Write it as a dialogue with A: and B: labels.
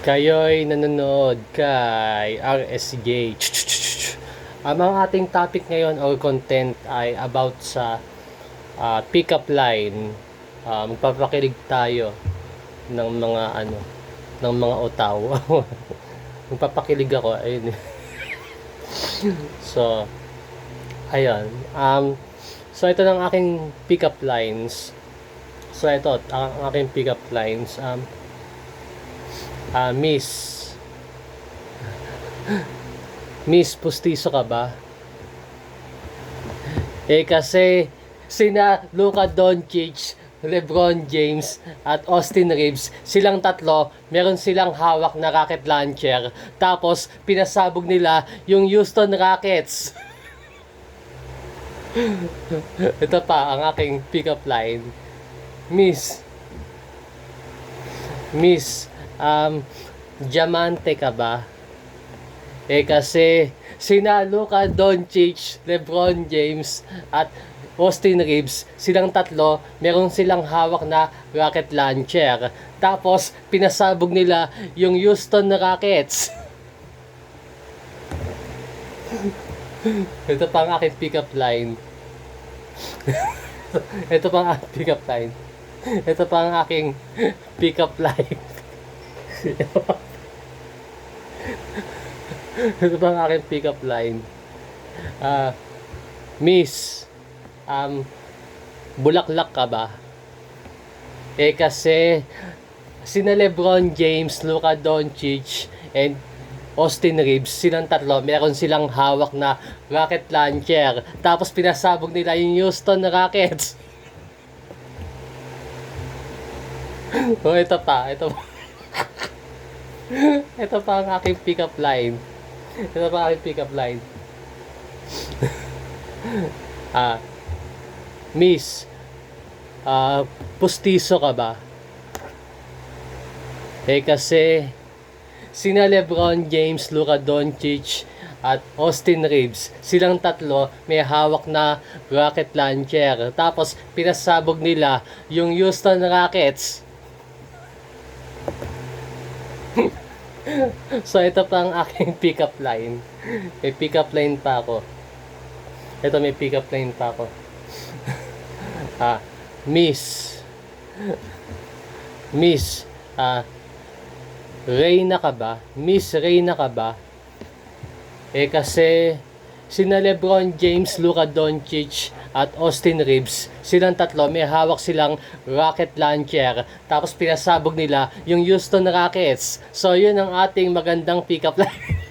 A: Kayo'y nanonood kay RSJ. Ang mga ating topic ngayon or content ay about sa pick-up line. Magpapakilig tayo ng mga ng mga otaw. Magpapakilig ako, ayun. So, ayun. So ito ng aking pick-up lines. So ito, ang aking pick-up lines. Miss, pustiso ka ba? Kasi sina Luka Doncic, LeBron James at Austin Reeves, silang tatlo, meron silang hawak na rocket launcher. Tapos pinasabog nila yung Houston Rockets. Ito pa ang aking pick-up line. Miss, diamante ka ba? Kasi sina Luka Doncic, LeBron James at Austin Reeves, silang tatlo, meron silang hawak na rocket launcher. Tapos pinasabog nila yung Houston Rockets. Ito pa ang aking pick-up line. Ito pa ang aking pick-up line. Ito pa ang aking pick-up line. Ito pa ang aking pick-up line. Miss, bulaklak ka ba? Kasi sina LeBron James, Luka Doncic, and Austin Reeves, silang tatlo, meron silang hawak na rocket launcher. Tapos pinasabog nila yung Houston Rockets. Ito pa. Ito pa ang aking pick-up line. Miss, pustiso ka ba? Kasi sina LeBron James, Luka Doncic at Austin Reeves, silang tatlo may hawak na rocket launcher. Tapos pinasabog nila yung Houston Rockets. So ito pa ang aking pick-up line. May pick-up line pa ako. Miss, Reyna ka ba? Miss Reyna ka ba? Kasi sina LeBron James, Luka Doncic at Austin Reeves, silang tatlo, may hawak silang rocket launcher. Tapos pinasabog nila yung Houston Rockets. So yun ang ating magandang pick-up line.